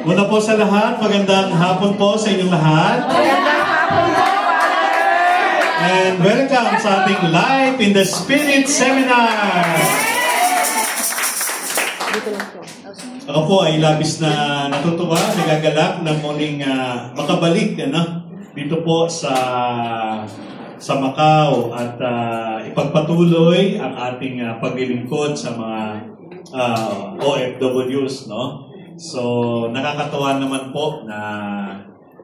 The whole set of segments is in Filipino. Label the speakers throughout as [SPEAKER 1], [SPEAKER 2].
[SPEAKER 1] Una po sa lahat, magandang hapon po sa inyong lahat.
[SPEAKER 2] Magandang hapon po, Father!
[SPEAKER 1] And welcome sa ating Life in the Spirit Seminar. Ako po ay labis na natutuwa, nagagalak na muling makabalik dito po sa Macau at ipagpatuloy ang ating paglilingkod sa mga OFWs, no? So, nakakatawa naman po na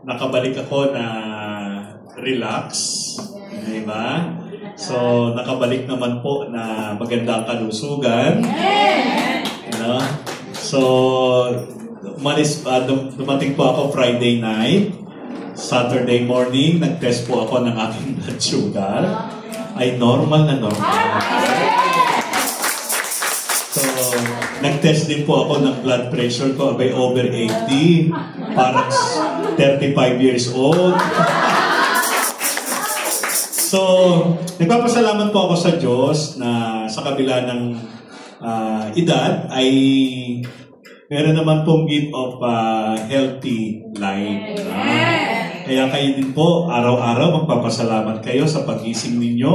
[SPEAKER 1] nakabalik ako na relax, di ba? So, nakabalik naman po na magandang kalusugan. You know? So, dumating po ako Friday night. Saturday morning, nag-test po ako ng aking blood sugar. Ay normal na normal. So, nag-test din po ako ng blood pressure ko. Abay, over 80. Parang 35 years old. So, nagpapasalamat po ako sa Diyos na sa kabila ng edad ay meron naman pong gift of healthy life. Kaya kayo din po, araw-araw magpapasalamat kayo sa pagising ninyo.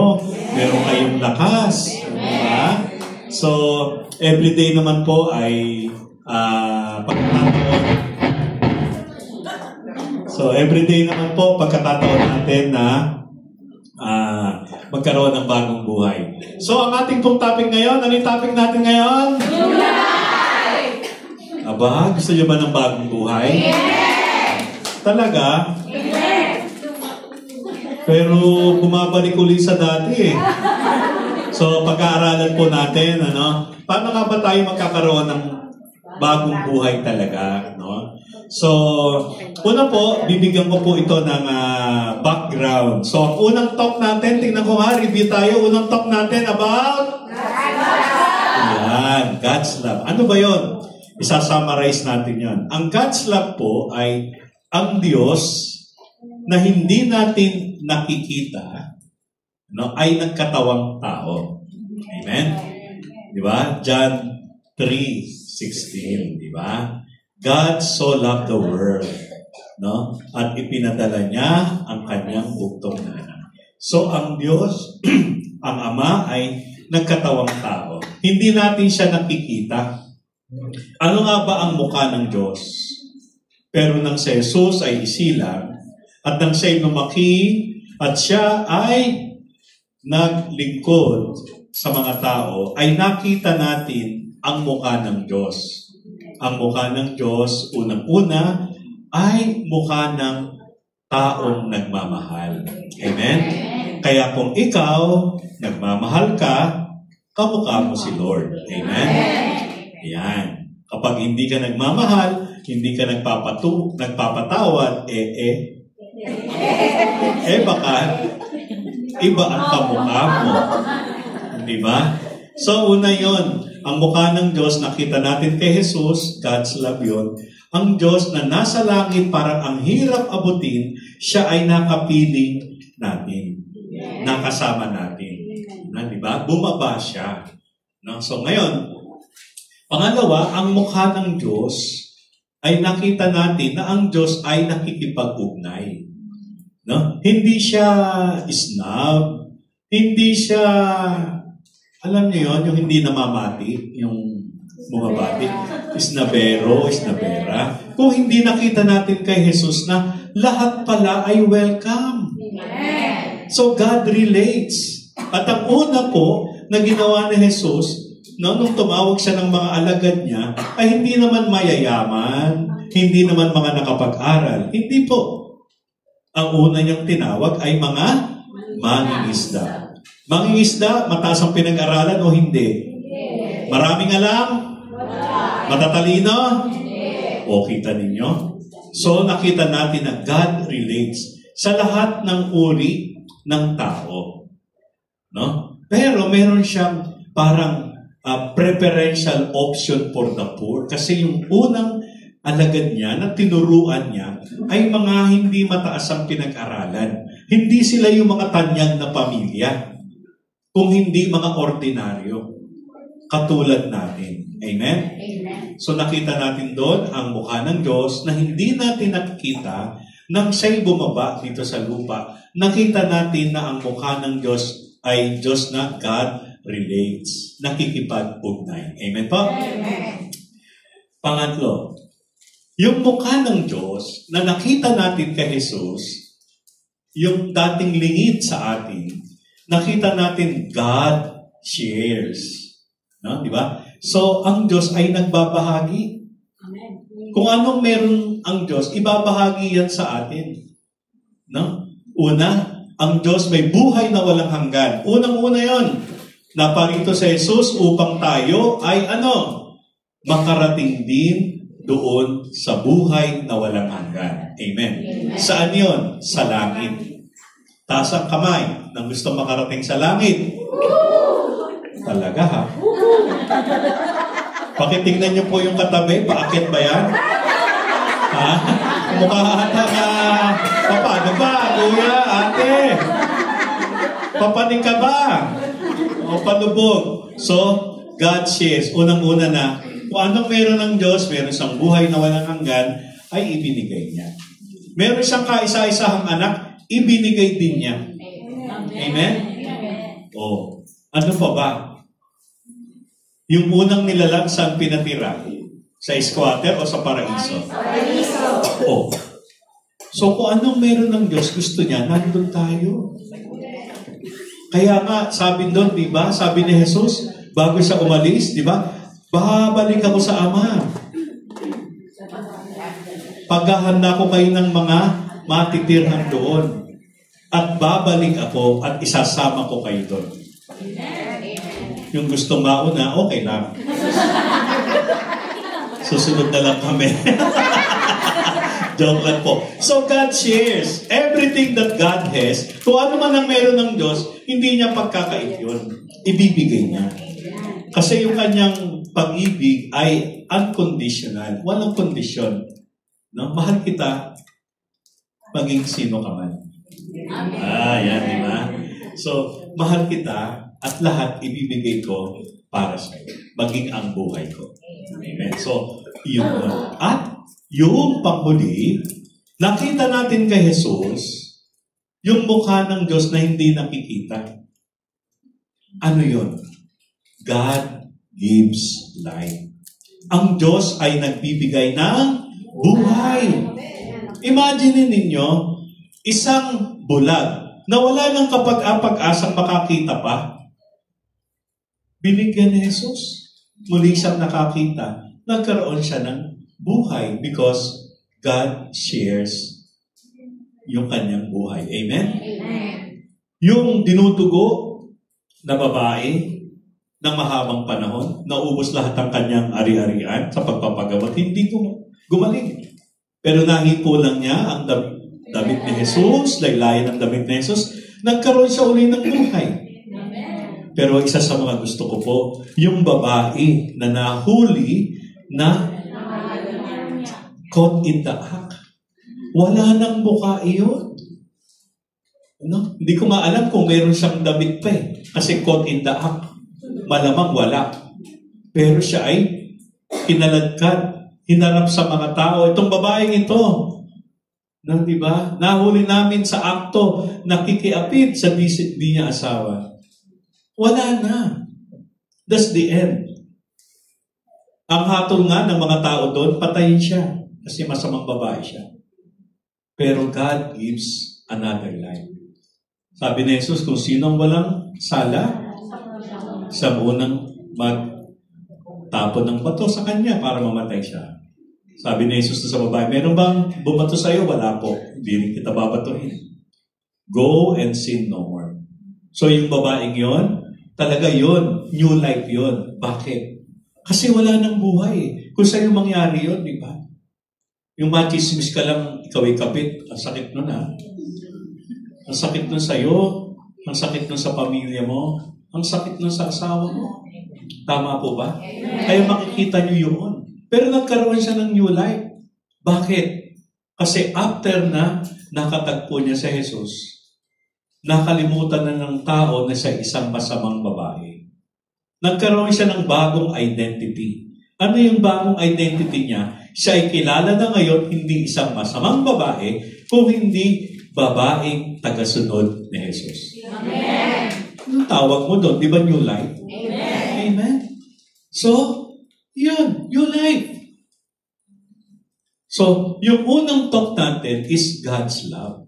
[SPEAKER 1] Meron kayong lakas. Diba? So, everyday naman po ay pagkakataon natin na magkaroon ng bagong buhay. So, ang ating pong topic ngayon, ano yung topic natin ngayon? New life! Aba, gusto nyo ba ng bagong buhay? Yes! Talaga? Yes! Pero bumabalik ulit sa dati eh. So, pag-aaralan po natin, paano nga ba tayo magkakaroon ng bagong buhay talaga, no? So, una po, bibigyan ko po ito ng background. So, ang unang talk natin, tingnan ko nga, review tayo. Unang talk natin about? God's love. Yan, God's love. Ano ba yun? Isa-summarize natin yan. Ang God's love po ay ang Diyos na hindi natin nakikita, no, ay nagkatawang tao. Amen? Di ba? John 3:16, di ba? God so loved the world, no? At ipinadala niya ang kanyang buktong na anak. So, ang Diyos, ang Ama ay nagkatawang tao. Hindi natin siya nakikita. Ano nga ba ang mukha ng Diyos? Pero nang si Jesus ay isilang, at nang siya'y lumaki, at siya ay naglingkod sa mga tao, ay nakita natin ang mukha ng Diyos. Ang mukha ng Diyos, unang-una, ay mukha ng taong nagmamahal. Amen? Kaya kung ikaw, nagmamahal ka, kamukha mo si Lord. Amen? Yan. Kapag hindi ka nagmamahal, hindi ka nagpapatawad, baka iba ang kamukha mo. Di ba? So, una yon, ang mukha ng Diyos, nakita natin kay Jesus, God's love yun. Ang Diyos na nasa langit, parang ang hirap abutin, siya ay nakapiling natin. Nakasama natin. Di ba? Bumaba siya. No? So, ngayon, pangalawa, ang mukha ng Diyos ay nakita natin na ang Diyos ay nakikipag-ugnay. No? Hindi siya snob. Hindi siya, alam niyo yun, yung hindi namamati, yung bumabati. Isnabera. Kung hindi nakita natin kay Jesus na lahat pala ay welcome. So God relates. At ang una po na ginawa ni Jesus, nung tumawag siya ng mga alagad niya, ay hindi naman mayayaman, hindi naman mga nakapag-aral. Hindi po. Ang una niyang tinawag ay mga mangingisda. Mangingisda, mataas ang pinag-aralan o hindi? Maraming alam? Matatalino? O kita ninyo? So, nakita natin na God relates sa lahat ng uri ng tao. No? Pero meron siyang parang preferential option for the poor. Kasi yung unang alagad niya, na tinuruan niya, ay mga hindi mataas ang pinag-aralan. Hindi sila yung mga tanyag na pamilya. Kung hindi mga ordinaryo. Katulad natin. Amen? So nakita natin doon ang mukha ng Diyos na hindi natin nakikita nang siya'y bumaba dito sa lupa. Nakita natin na ang mukha ng Diyos ay Diyos na God relates. Nakikipag-ugnay. Amen po?
[SPEAKER 2] Amen.
[SPEAKER 1] Pangatlo, yung mukha ng Diyos na nakita natin kay Jesus, yung dating lingid sa atin, nakita natin God shares. No? Di ba? So, ang Diyos ay nagbabahagi.
[SPEAKER 2] Amen.
[SPEAKER 1] Kung anong meron ang Diyos, ibabahagi yan sa atin. No? Una, ang Diyos may buhay na walang hanggan. Unang-una yon, naparito sa Jesus upang tayo ay makarating din doon sa buhay na walang hanggan. Amen. Saan yon? Sa langit. Taas ang kamay nang gusto makarating sa langit. Talaga ha? Pakitingnan niyo po yung katabi. Paakit ba yan? Ha? Mukha ata na, paano ba? Kuya, ate? Papaning ka ba? O panubog? So, God shares. Unang-una na, kung anong meron ng Diyos, meron siyang buhay na walang hanggan, ay ibinigay niya. Meron siyang kaisa-isahang anak, ibinigay din niya. Amen? O, ano pa ba? Yung unang nilalang saan pinatira? Sa squatter o sa paraiso? Paraiso. O. So kung anong meron ng Diyos, gusto niya, nandun tayo. Kaya nga, sabi doon, di ba? Sabi ni Jesus, bago siya umalis, di ba? Babalik ako sa Ama. Paghahanda ko kayo ng mga matitirhan doon. At babalik ako at isasama ko kayo doon. Yung gusto mauna, okay lang. Susunod na lang kami. Joke lang po. So God shares everything that God has. Kung ano man ang meron ng Diyos, hindi niya pagkakait yun. Ibibigay niya. Kasi yung kanyang pag-ibig ay unconditional. Walang kondisyon. No? Mahal kita, maging sino ka man. Yan, di ba? So, mahal kita at lahat ibibigay ko para sa iyo. Maging ang buhay ko. Amen. So, yun. At yung panghuli, nakita natin kay Jesus, yung mukha ng Diyos na hindi nakikita. Ano yun? God gives life. Ang Diyos ay nagbibigay ng buhay. Imagine ninyo, isang bulag na wala nang kapag-apag-asang makakita pa, binigyan ni Jesus. Muli siyang nakakita. Nagkaroon siya ng buhay because God shares yung kanyang buhay. Amen?
[SPEAKER 2] Amen.
[SPEAKER 1] Yung dinudugo na babae ng mahabang panahon, naubos lahat ang kanyang ari-arian sa pagpapagamot, hindi gumaling. Pero nahipo lang niya ang damit ni Jesus, laylayan ang damit ni Jesus, nagkaroon siya uli ng buhay. Pero isa sa mga gusto ko po, yung babae na nahuli na caught in the act. Wala nang mukha iyon. No? Hindi ko maalam kung meron siyang damit pa eh. Kasi caught in the act. Malamang wala. Pero siya ay kinaladkad, hinarap sa mga tao. Itong babaeng ito, no, di ba? Nahuli namin sa akto, nakikiapid sa di niya asawa. Wala na. That's the end. Ang hatol nga ng mga tao doon, patayin siya. Kasi masamang babae siya. Pero God gives another life. Sabi ni Jesus, kung sinong walang sala, sa unang magtapon ng bato sa kanya para mamatay siya. Sabi ni Jesus sa babae, meron bang bumato sa iyo? Wala po. Hindi rin kita babatuhin. Go and sin no more. So yung babaeng yon, talaga yon, new life yon. Bakit? Kasi wala nang buhay. Kung sa'yo mangyari yon, di ba? Yung machismis ka lang, ikaw ay kapit. Ang sakit nun ha. Ang sakit nun sa'yo. Ang sakit nun sa pamilya mo. Ang sakit nun sa asawa mo. Tama po ba? Kaya makikita nyo yun. Pero nagkaroon siya ng new life. Bakit? Kasi after na nakatagpo niya sa Jesus, nakalimutan na ng tao na siya isang masamang babae. Nagkaroon siya ng bagong identity. Ano yung bagong identity niya? Siya ay kilala na ngayon hindi isang masamang babae, kung hindi babaeng tagasunod ni Jesus.
[SPEAKER 2] Amen.
[SPEAKER 1] Anong tawag mo doon? Di ba new life?
[SPEAKER 2] Amen.
[SPEAKER 1] Amen. So, yun, new life. So, yung unang talk natin is God's love.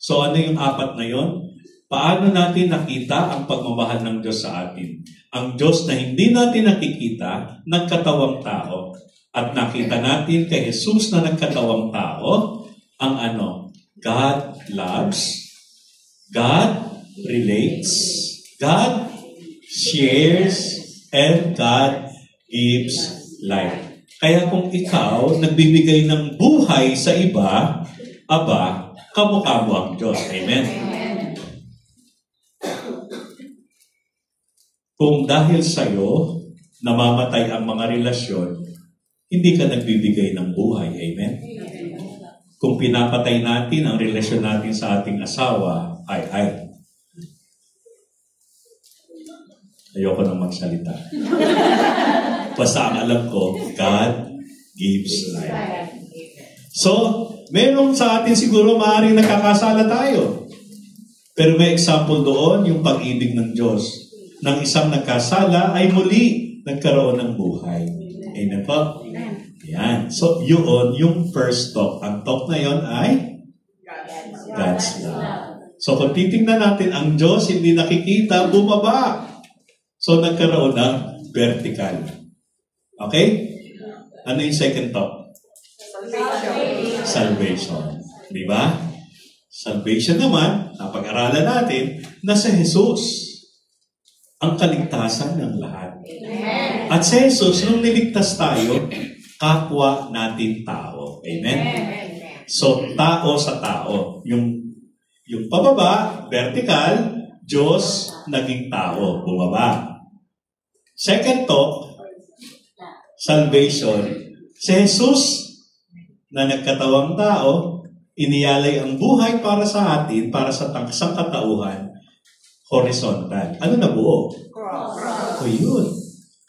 [SPEAKER 1] So, ano yung apat na yun? Paano natin nakita ang pagmamahal ng Diyos sa atin? Ang Diyos na hindi natin nakikita, nagkatawang tao. At nakita natin kay Jesus na nagkatawang tao, ang ano? God loves, God relates, God shares, and God gives life. Kaya kung ikaw nagbibigay ng buhay sa iba, aba, kamukha mo ang Diyos. Amen? Kung dahil sa'yo, namamatay ang mga relasyon, hindi ka nagbibigay ng buhay. Amen? Kung pinapatay natin ang relasyon natin sa ating asawa, ayoko nang magsalita. Basta ang alam ko, God gives life. So, meron sa atin siguro maaaring nakakasala tayo. Pero may example doon, yung pag-ibig ng Diyos. Nang isang nagkasala ay muli nagkaroon ng buhay. Amen po? Yan. So, yun, yung first talk. Ang talk na yon ay God's love. So, kung titingnan natin, ang Diyos hindi nakikita, bumaba. So, nagkaroon ng vertical. Okay? Ano yung second talk? Salvation. Di ba? Salvation naman, napag-aralan natin, nasa Jesus. Ang kaligtasan ng lahat. Amen. At si Jesus, nung niligtas tayo, kapwa natin tao. Amen? Amen. So, tao sa tao. Yung pababa, vertical, Diyos, naging tao, bumaba. Second talk, salvation. Si Jesus, na nagkatawang tao, iniyalay ang buhay para sa atin, para sa katauhan, horizontal. Ano na buo? Cross. O yun.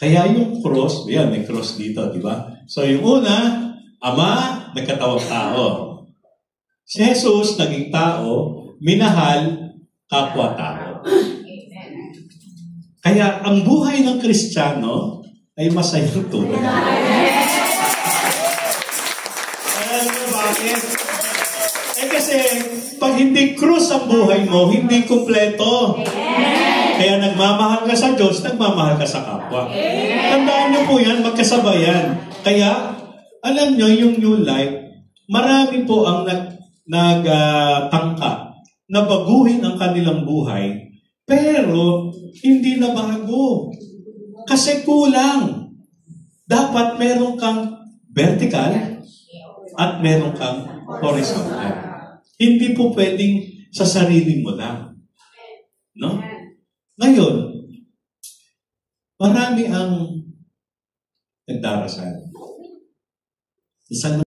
[SPEAKER 1] Kaya yung cross, yan, may cross dito, di ba? So yung una, Ama, nagkatawang tao. Si Jesus, naging tao, minahal, kapwa-tao. Kaya ang buhay ng Kristiyano ay masayang tunay. Alam mo bakit? Kasi pag hindi krus ang buhay mo, hindi kumpleto. Kaya nagmamahal ka sa Diyos, nagmamahal ka sa kapwa. Tandaan niyo po yan, magkasabayan. Kaya, alam niyo, yung new life, marami po ang nagtangka na baguhin ang kanilang buhay, pero hindi na bago. Kasi kulang. Dapat meron kang vertical at meron kang horizontal. Hindi po pwedeng sa sarili mo lang. No? Ngayon, marami ang nagdarasal. Isang